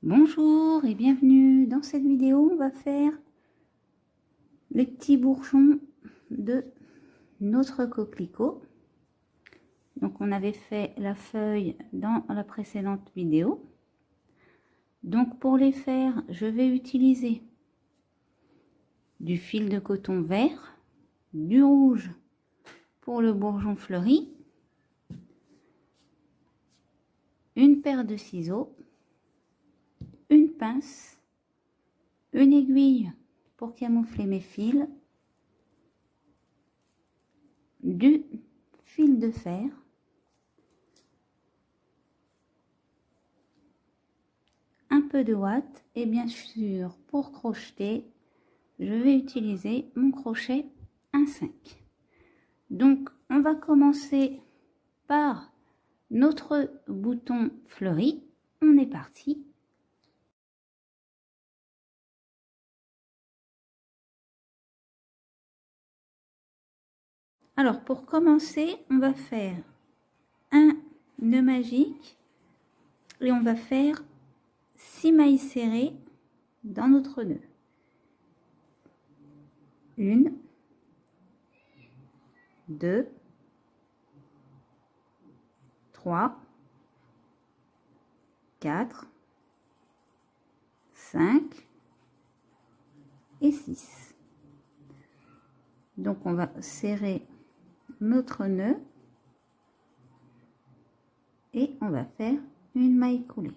Bonjour et bienvenue. Dans cette vidéo, on va faire les petits bourgeons de notre coquelicot. Donc on avait fait la feuille dans la précédente vidéo. Donc pour les faire, je vais utiliser du fil de coton vert, du rouge pour le bourgeon fleuri, une paire de ciseaux, une pince, une aiguille pour camoufler mes fils, du fil de fer, un peu de ouate et bien sûr pour crocheter je vais utiliser mon crochet 1,5. Donc on va commencer par notre bouton fleuri. On est parti. Alors pour commencer, on va faire un nœud magique et on va faire 6 mailles serrées dans notre nœud. 1, 2, 3, 4, 5 et 6. Donc on va serrer notre nœud et on va faire une maille coulée.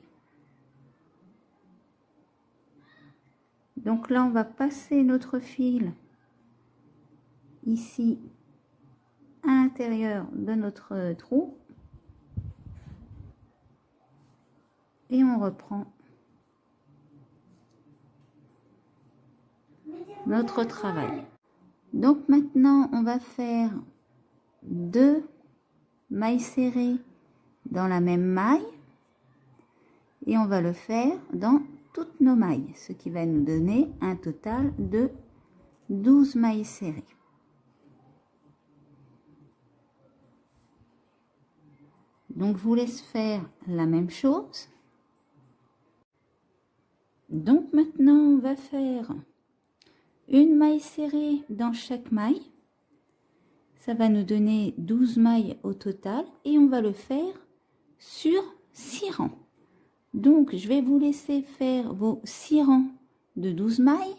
Donc là on va passer notre fil ici à l'intérieur de notre trou et on reprend notre travail. Donc maintenant on va faire 2 mailles serrées dans la même maille et on va le faire dans toutes nos mailles, ce qui va nous donner un total de 12 mailles serrées. Donc je vous laisse faire la même chose. Donc maintenant on va faire une maille serrée dans chaque maille. Ça va nous donner 12 mailles au total et on va le faire sur 6 rangs. Donc je vais vous laisser faire vos 6 rangs de 12 mailles.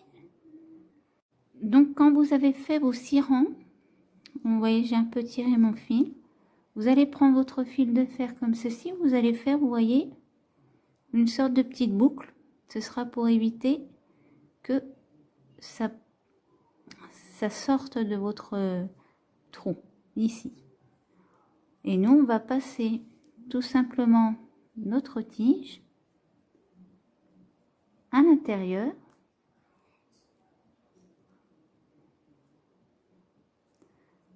Donc quand vous avez fait vos 6 rangs, vous voyez j'ai un peu tiré mon fil. Vous allez prendre votre fil de fer comme ceci. Vous allez faire, vous voyez, une sorte de petite boucle. Ce sera pour éviter que ça sorte de votre trou ici. Et nous on va passer tout simplement notre tige à l'intérieur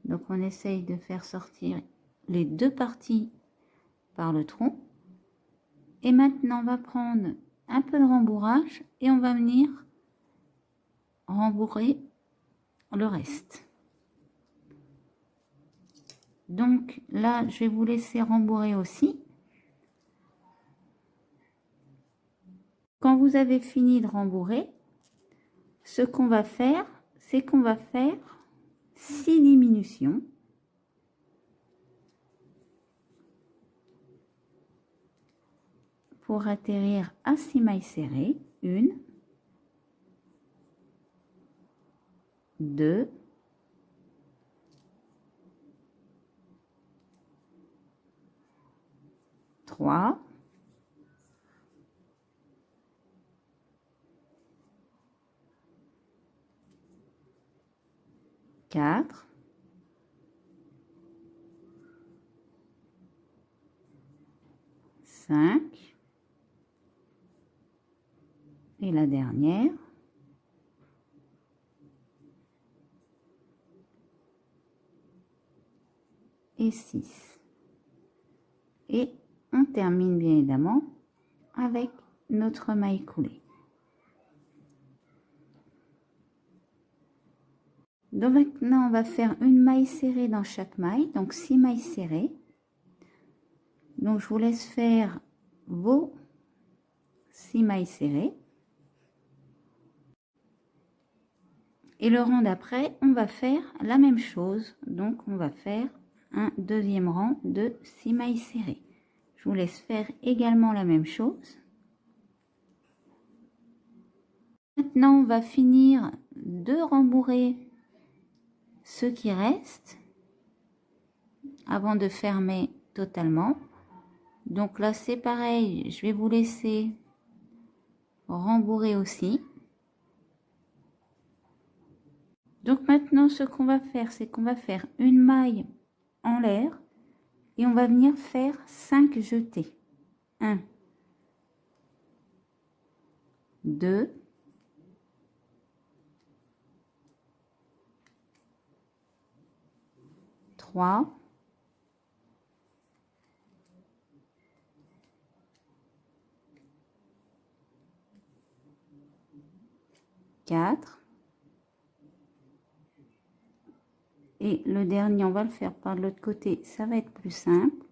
donc on essaye de faire sortir les deux parties par le tronc et maintenant on va prendre un peu de rembourrage et on va venir rembourrer le reste. Donc là je vais vous laisser rembourrer aussi. Quand vous avez fini de rembourrer, ce qu'on va faire, c'est qu'on va faire 6 diminutions. Pour atterrir à 6 mailles serrées. 1, 2, 3, 4, 5 et la dernière. Et 6. Et on termine bien évidemment avec notre maille coulée. Donc maintenant on va faire une maille serrée dans chaque maille, donc 6 mailles serrées. Donc je vous laisse faire vos 6 mailles serrées. Et le rang d'après, on va faire la même chose. Donc, on va faire un deuxième rang de 6 mailles serrées. Je vous laisse faire également la même chose. Maintenant, on va finir de rembourrer ce qui reste avant de fermer totalement. Donc là, c'est pareil, je vais vous laisser rembourrer aussi. Donc maintenant, ce qu'on va faire, c'est qu'on va faire une maille en l'air et on va venir faire 5 jetés. 1, 2, 3, 4. Et le dernier, on va le faire par l'autre côté, ça va être plus simple.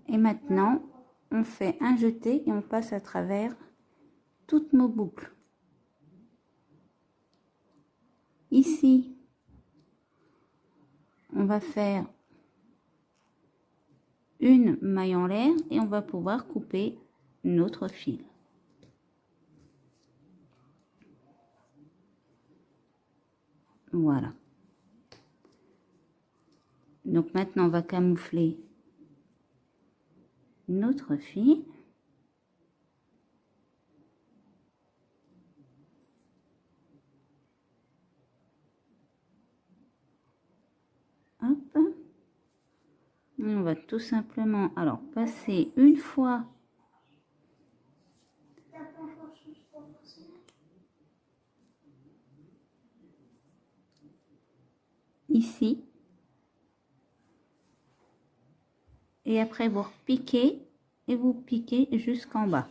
Et maintenant, on fait un jeté et on passe à travers toutes nos boucles. Ici, on va faire une maille en l'air et on va pouvoir couper notre fil. Voilà. Donc maintenant, on va camoufler notre fil. Hop. On va tout simplement alors passer une fois ici et après vous repiquez et vous piquez jusqu'en bas.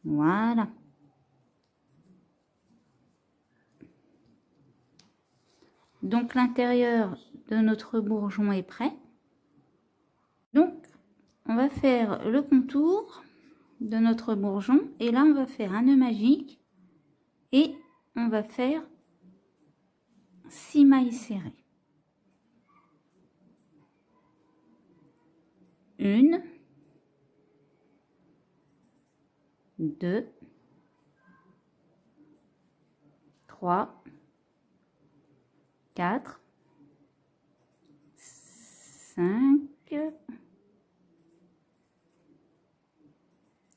Voilà. Donc l'intérieur de notre bourgeon est prêt. Donc on va faire le contour de notre bourgeon et là on va faire un nœud magique et on va faire 6 mailles serrées. 1, 2, 3, 4, 5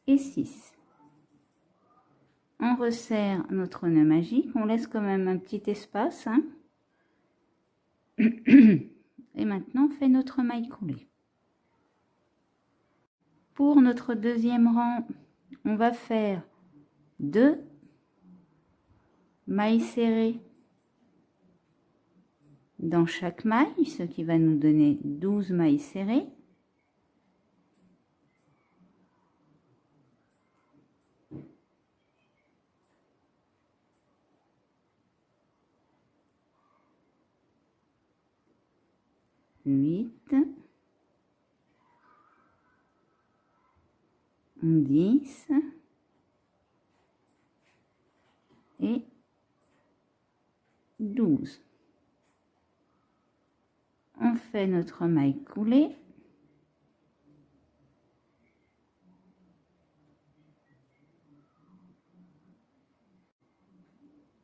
et 6. On resserre notre nœud magique, on laisse quand même un petit espace. Hein. Et maintenant, on fait notre maille coulée. Pour notre deuxième rang, on va faire 2 mailles serrées dans chaque maille, ce qui va nous donner 12 mailles serrées. Huit, 10 et 12. On fait notre maille coulée.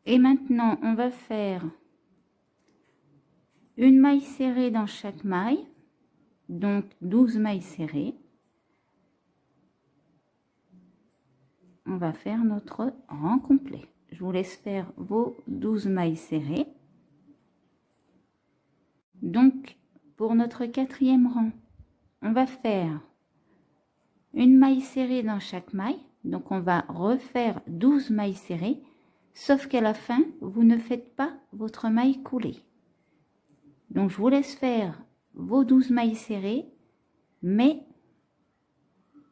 Et maintenant, on va faire une maille serrée dans chaque maille, donc 12 mailles serrées. On va faire notre rang complet. Je vous laisse faire vos 12 mailles serrées. Donc, pour notre quatrième rang, on va faire une maille serrée dans chaque maille. Donc, on va refaire 12 mailles serrées, sauf qu'à la fin, vous ne faites pas votre maille coulée. Donc, je vous laisse faire vos 12 mailles serrées, mais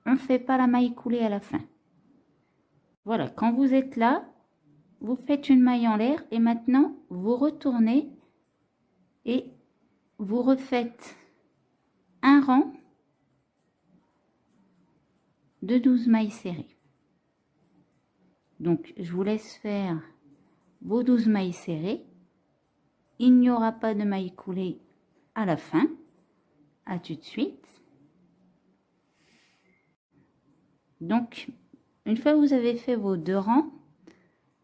on ne fait pas la maille coulée à la fin. Voilà, quand vous êtes là, vous faites une maille en l'air et maintenant vous retournez et vous refaites un rang de 12 mailles serrées. Donc je vous laisse faire vos 12 mailles serrées. Il n'y aura pas de mailles coulées à la fin. À tout de suite. Donc une fois que vous avez fait vos 2 rangs,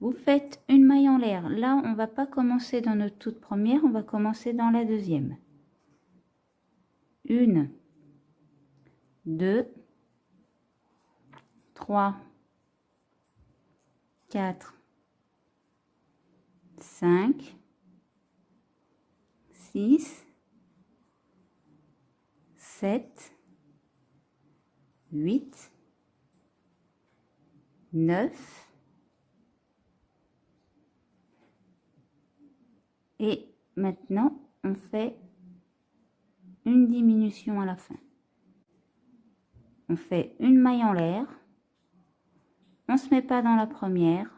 vous faites une maille en l'air. Là, on va pas commencer dans notre toute première, on va commencer dans la deuxième. 1, 2, 3, 4, 5, 6, 7, 8, 9, et maintenant on fait une diminution à la fin. On fait une maille en l'air, on se met pas dans la première,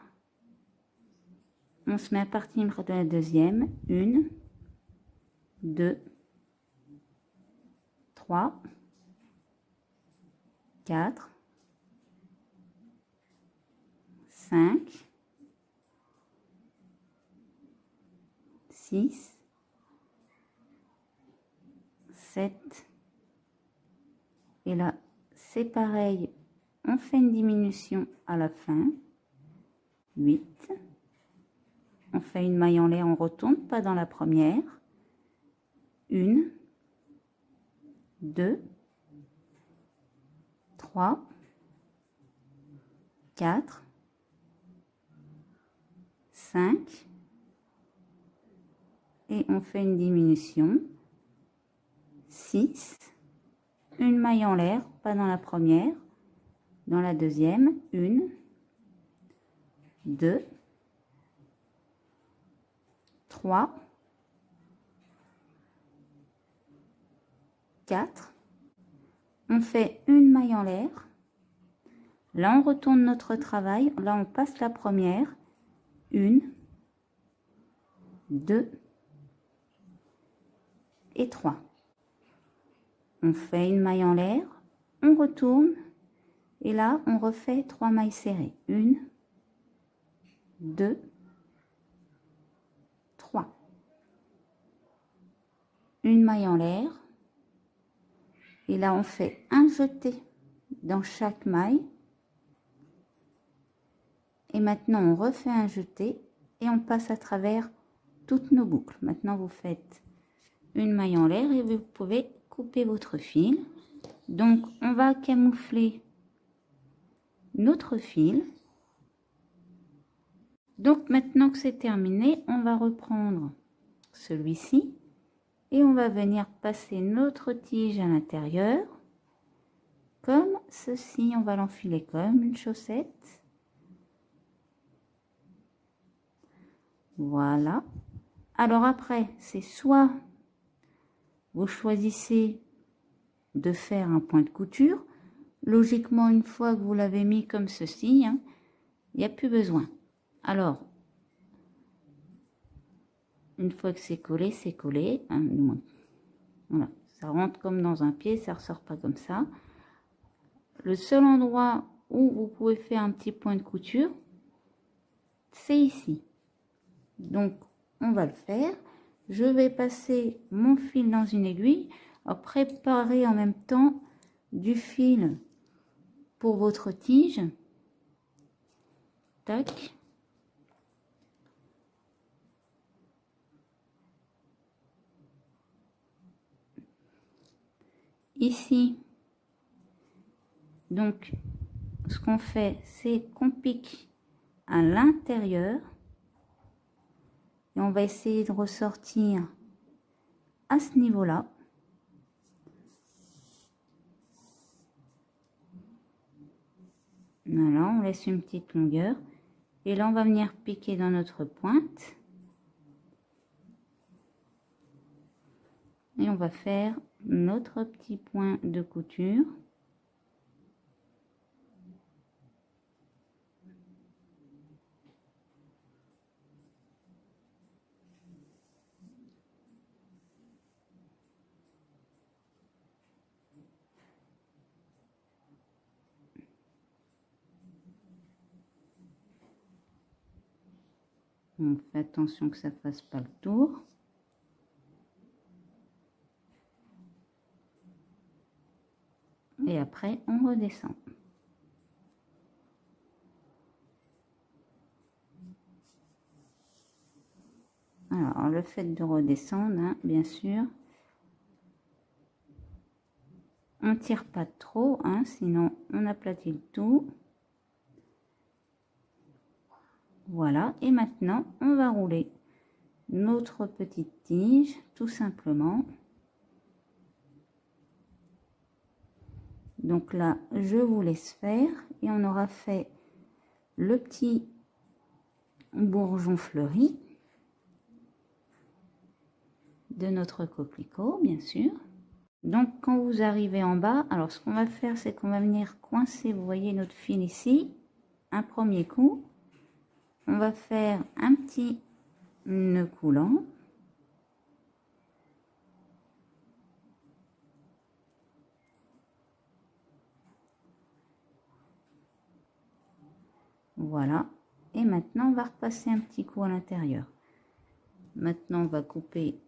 on se met à partir de la deuxième. 1, 2, 3, 4, 5, 6, 7, et là c'est pareil, on fait une diminution à la fin. 8, on fait une maille en l'air, on retourne pas dans la première. 1, 2, 3, 4, 5, et on fait une diminution. 6, une maille en l'air, pas dans la première, dans la deuxième. 1, 2, 3, 4, on fait une maille en l'air. Là on retourne notre travail, là on passe la première. 1, 2 et 3. On fait une maille en l'air, on retourne et là on refait 3 mailles serrées. 1, 2, 3. Une maille en l'air et là on fait un jeté dans chaque maille. Et maintenant on refait un jeté et on passe à travers toutes nos boucles. Maintenant vous faites une maille en l'air et vous pouvez couper votre fil. Donc on va camoufler notre fil. Donc maintenant que c'est terminé, on va reprendre celui-ci et on va venir passer notre tige à l'intérieur comme ceci. On va l'enfiler comme une chaussette. Voilà. Alors après, c'est soit vous choisissez de faire un point de couture. Logiquement, une fois que vous l'avez mis comme ceci, il n'y a plus besoin. Alors, une fois que c'est collé, c'est collé. Voilà, ça rentre comme dans un pied, ça ressort pas comme ça. Le seul endroit où vous pouvez faire un petit point de couture, c'est ici. Donc, on va le faire. Je vais passer mon fil dans une aiguille, préparer en même temps du fil pour votre tige. Tac. Ici, donc, ce qu'on fait, c'est qu'on pique à l'intérieur et on va essayer de ressortir à ce niveau-là. Voilà, on laisse une petite longueur et là on va venir piquer dans notre pointe et on va faire notre petit point de couture. On fait attention que ça fasse pas le tour. Et après, on redescend. Alors, le fait de redescendre, hein, bien sûr, on tire pas trop, hein, sinon on aplatit le tout. Voilà, et maintenant, on va rouler notre petite tige, tout simplement. Donc là, je vous laisse faire, et on aura fait le petit bourgeon fleuri de notre coquelicot, bien sûr. Donc quand vous arrivez en bas, alors ce qu'on va faire, c'est qu'on va venir coincer, vous voyez notre fil ici, un premier coup. On va faire un petit nœud coulant. Voilà. Et maintenant, on va repasser un petit coup à l'intérieur. Maintenant, on va couper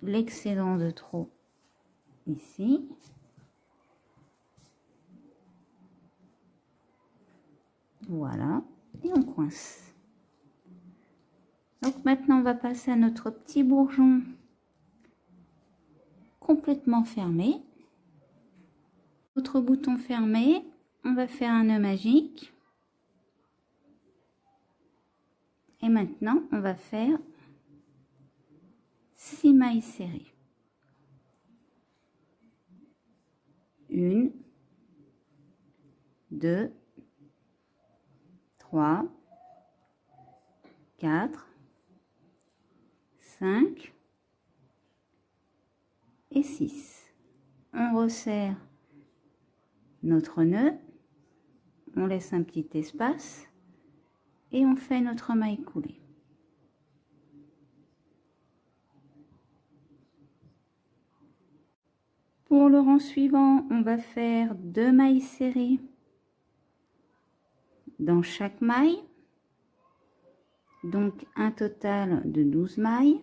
l'excédent de trop ici. Voilà. Et on coince. Donc maintenant, on va passer à notre petit bourgeon complètement fermé. Notre bouton fermé, on va faire un nœud magique. Et maintenant, on va faire 6 mailles serrées. 1, 2, 3, 4, 5 et 6. On resserre notre nœud, on laisse un petit espace et on fait notre maille coulée. Pour le rang suivant, on va faire 2 mailles serrées dans chaque maille, donc un total de 12 mailles.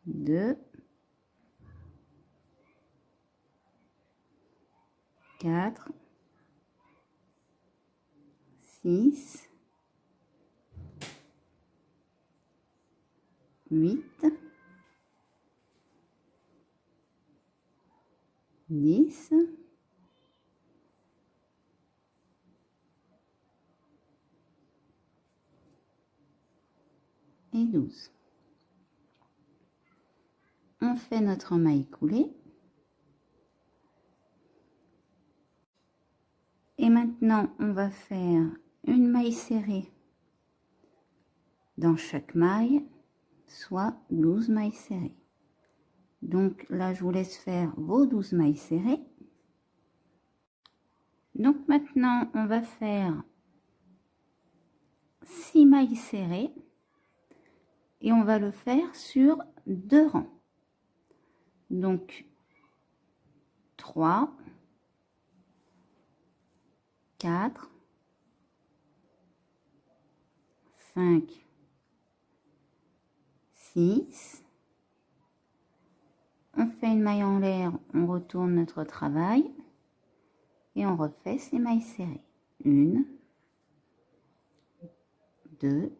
2, 4, 6, 8, 10, 12. On fait notre maille coulée. Et maintenant, on va faire une maille serrée dans chaque maille, soit 12 mailles serrées. Donc là, je vous laisse faire vos 12 mailles serrées. Donc maintenant, on va faire 6 mailles serrées et on va le faire sur 2 rangs. Donc 3, 4, 5, 6. On fait une maille en l'air, on retourne notre travail et on refait ces mailles serrées. 1, 2,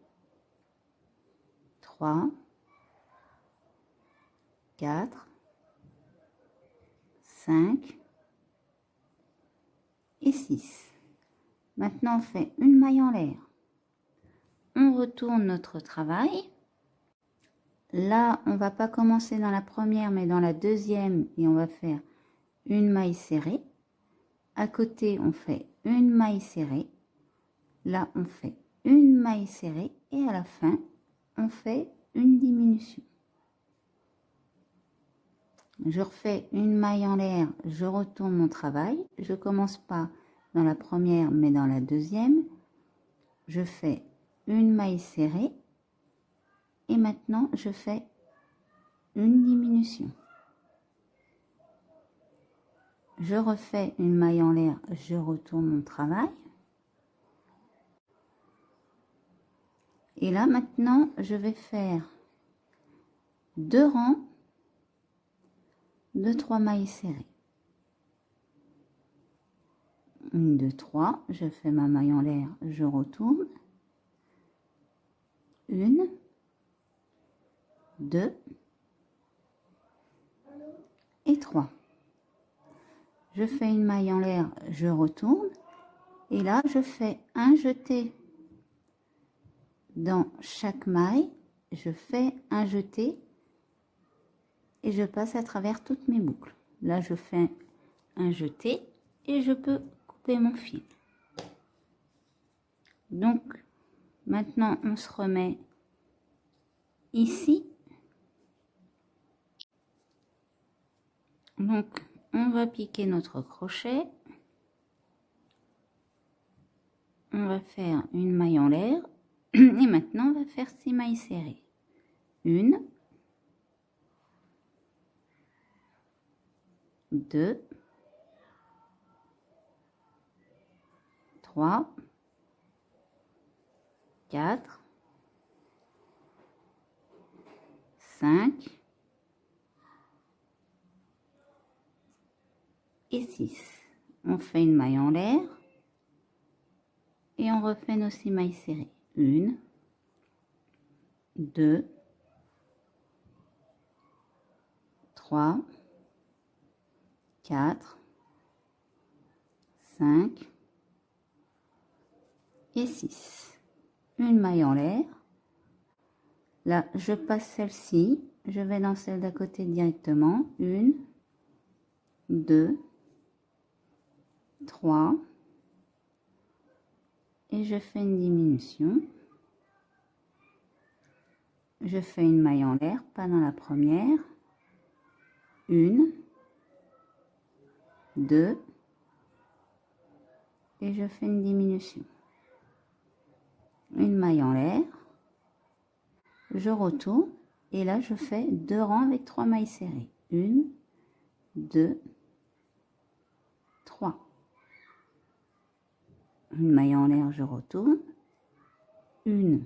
3, 4, 5 et 6. Maintenant, on fait une maille en l'air. On retourne notre travail. Là, on va pas commencer dans la première, mais dans la deuxième, et on va faire une maille serrée. À côté, on fait une maille serrée. Là, on fait une maille serrée et à la fin, on fait une diminution. Je refais une maille en l'air, je retourne mon travail. Je commence pas dans la première, mais dans la deuxième. Je fais une maille serrée et maintenant je fais une diminution. Je refais une maille en l'air, je retourne mon travail. Et là maintenant je vais faire 2 rangs de 3 mailles serrées. 1, 2, 3, je fais ma maille en l'air, je retourne. 1, 2 et 3. Je fais une maille en l'air, je retourne. Et là, je fais un jeté dans chaque maille. Je fais un jeté et je passe à travers toutes mes boucles. Là, je fais un jeté et je peux couper mon fil. Donc, maintenant, on se remet ici. Donc, on va piquer notre crochet. On va faire une maille en l'air. Et maintenant, on va faire 6 mailles serrées. 1, 2, 3, 4, 5 et 6. On fait une maille en l'air et on refait nos 6 mailles serrées. 1, 2, 3, 4, 5 et 6. Une maille en l'air. Là, je passe celle-ci, je vais dans celle d'à côté directement. 1, 2, 3 et je fais une diminution. Je fais une maille en l'air, pas dans la première. 1, 2 et je fais une diminution. Une maille en l'air. Je retourne et là je fais 2 rangs avec 3 mailles serrées. 1, 2, 3. Une maille en l'air, je retourne. 1,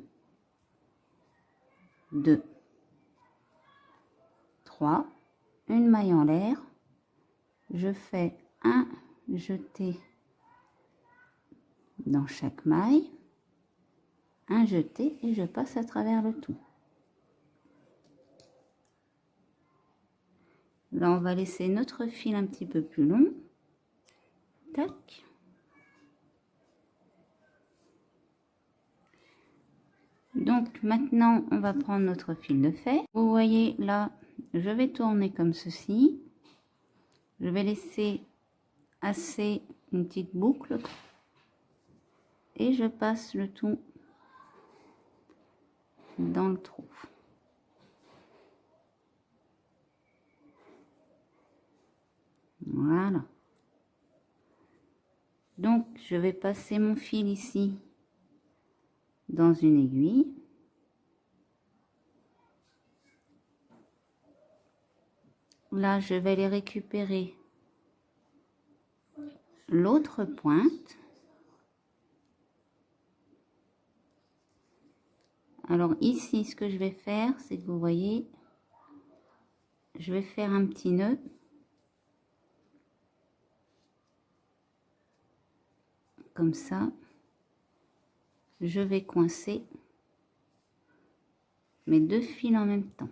2, 3. Une maille en l'air. Je fais un jeté dans chaque maille. Un jeté et je passe à travers le tout. Là, on va laisser notre fil un petit peu plus long. Tac. Donc, maintenant, on va prendre notre fil de fer. Vous voyez, là, je vais tourner comme ceci. Je vais laisser assez une petite boucle. Et je passe le tout dans le trou. Voilà. Donc, je vais passer mon fil ici dans une aiguille. Là, je vais les récupérer l'autre pointe. Alors ici, ce que je vais faire, c'est que vous voyez, je vais faire un petit nœud. Comme ça. Je vais coincer mes 2 fils en même temps.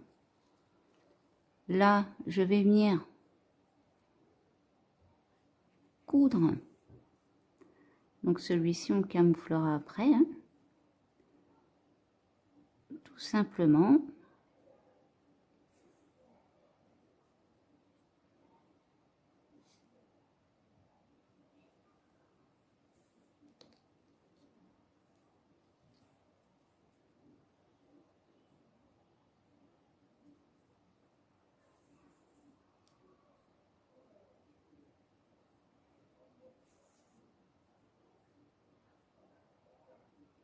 Là, je vais venir coudre. Donc celui-ci, on camouflera après. Hein. Tout simplement.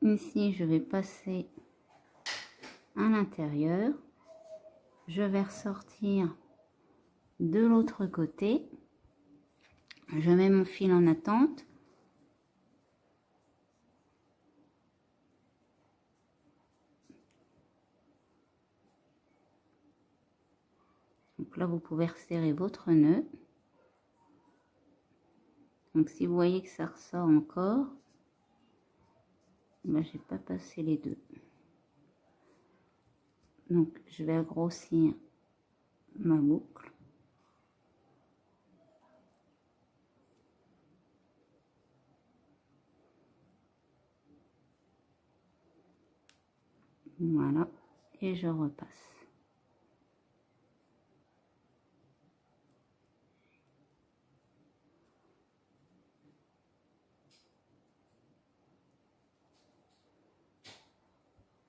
Ici, je vais passer à l'intérieur. Je vais ressortir de l'autre côté. Je mets mon fil en attente. Donc là, vous pouvez resserrer votre nœud. Donc si vous voyez que ça ressort encore, ben, j'ai pas passé les deux. Donc je vais grossir ma boucle. Voilà, et je repasse.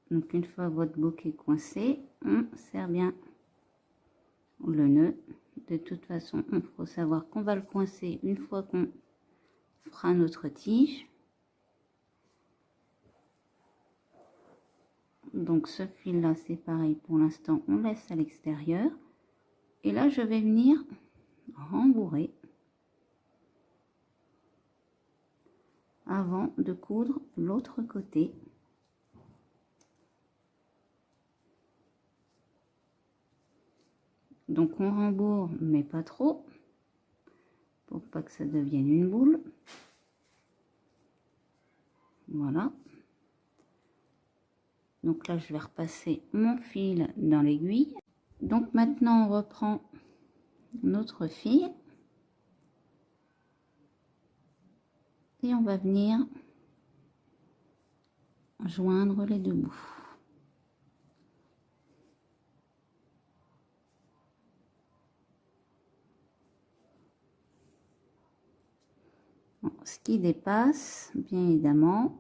Donc une fois votre boucle est coincée, on serre bien le nœud. De toute façon, il faut savoir qu'on va le coincer une fois qu'on fera notre tige. Donc ce fil là, c'est pareil, pour l'instant on laisse à l'extérieur. Et là je vais venir rembourrer avant de coudre l'autre côté. Donc on rembourre, mais pas trop, pour pas que ça devienne une boule. Voilà. Donc là, je vais repasser mon fil dans l'aiguille. Donc maintenant, on reprend notre fil. Et on va venir joindre les deux bouts. Bon, ce qui dépasse, bien évidemment,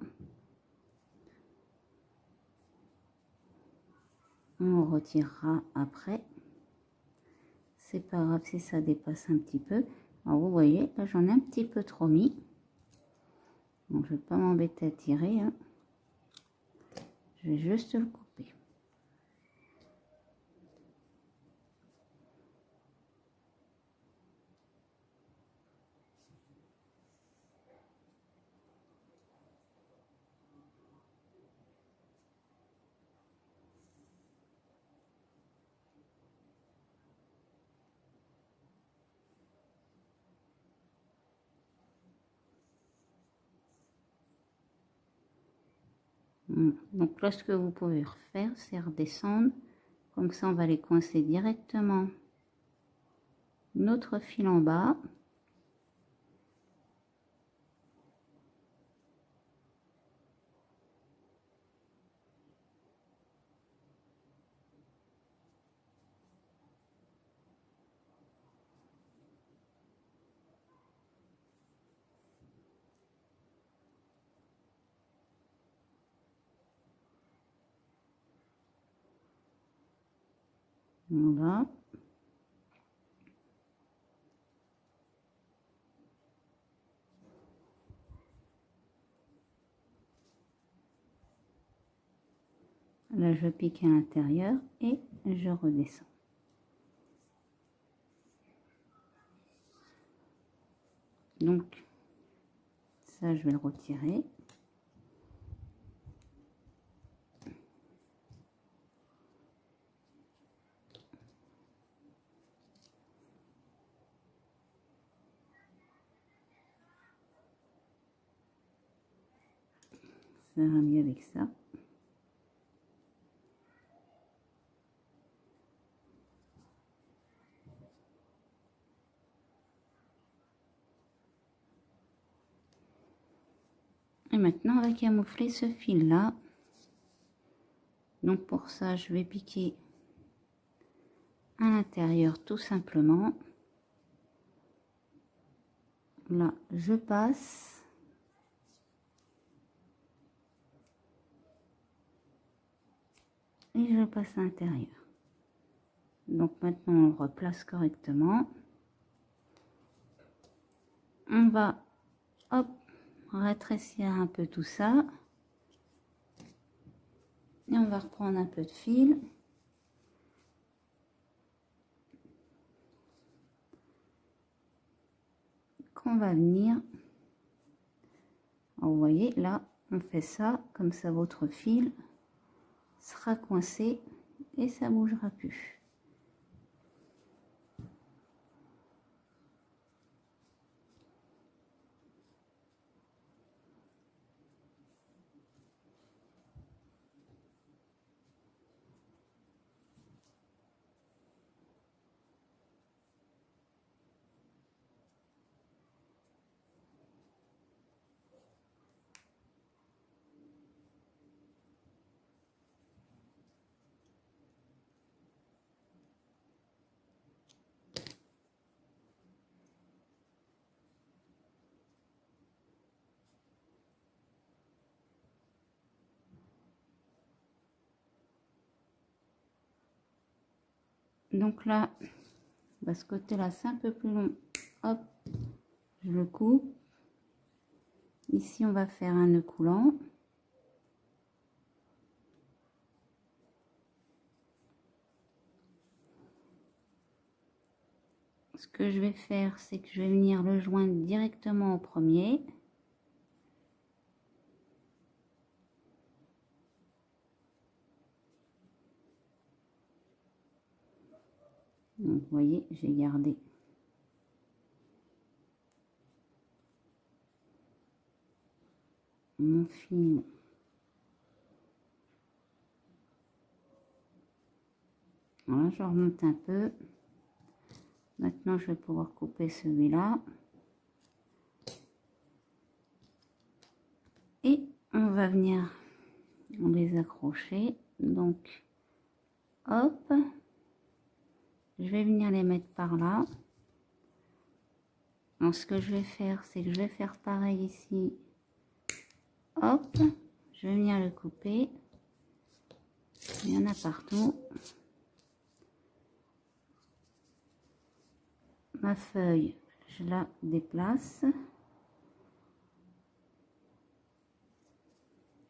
on retirera après. C'est pas grave si ça dépasse un petit peu. Alors vous voyez, là j'en ai un petit peu trop mis. Donc je vais pas m'embêter à tirer, hein. Je vais juste le couper. Donc là, ce que vous pouvez refaire, c'est redescendre. Comme ça, on va les coincer directement notre fil en bas. Voilà. Là, je pique à l'intérieur et je redescends. Donc, ça, je vais le retirer. Ça va mieux avec ça. Et maintenant, on va camoufler ce fil-là. Donc, pour ça, je vais piquer à l'intérieur tout simplement. Là, je passe. Et je passe à l'intérieur. Donc, maintenant, on le replace correctement. On va, hop, rétrécir un peu tout ça. Et on va reprendre un peu de fil. Qu'on va venir. Alors, vous voyez, là, on fait ça. Comme ça, votre fil sera coincé et ça bougera plus. Donc là, bah, ce côté-là, c'est un peu plus long. Hop, je le coupe. Ici, on va faire un nœud coulant. Ce que je vais faire, c'est que je vais venir le joindre directement au premier. Donc, vous voyez, j'ai gardé mon fil. Voilà, je remonte un peu. Maintenant, je vais pouvoir couper celui-là. Et on va venir les accrocher. Donc, hop. Je vais venir les mettre par là. Donc, ce que je vais faire, c'est que je vais faire pareil ici. Hop. Je vais venir le couper. Il y en a partout. Ma feuille, je la déplace.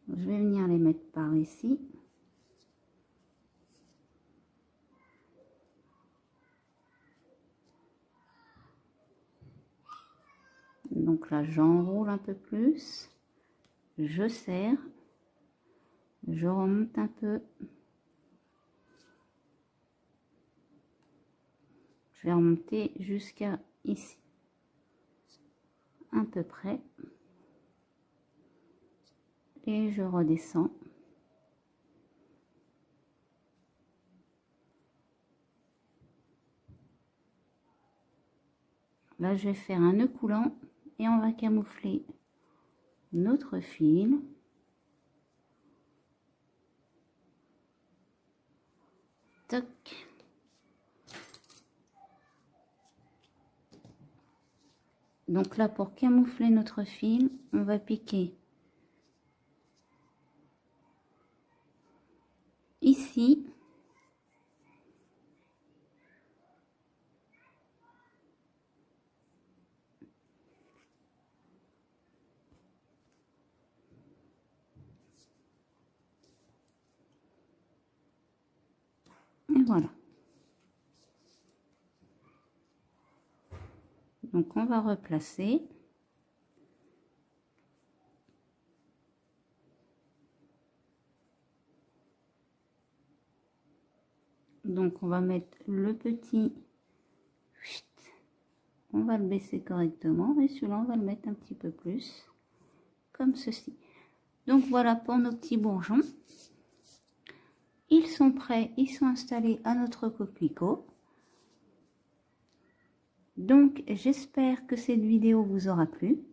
Je vais venir les mettre par ici. Donc là, j'enroule un peu plus. Je serre. Je remonte un peu. Je vais remonter jusqu'à ici. À peu près. Et je redescends. Là, je vais faire un nœud coulant et on va camoufler notre fil. Toc. Donc là, pour camoufler notre fil, on va piquer ici. Et voilà. Donc on va replacer. Donc on va mettre le petit. On va le baisser correctement et celui-là on va le mettre un petit peu plus. Comme ceci. Donc voilà pour nos petits bourgeons. Ils sont prêts, ils sont installés à notre coquelicot. Donc j'espère que cette vidéo vous aura plu.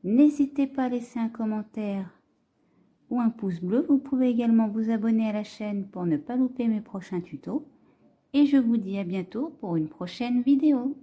N'hésitez pas à laisser un commentaire ou un pouce bleu. Vous pouvez également vous abonner à la chaîne pour ne pas louper mes prochains tutos. Et je vous dis à bientôt pour une prochaine vidéo.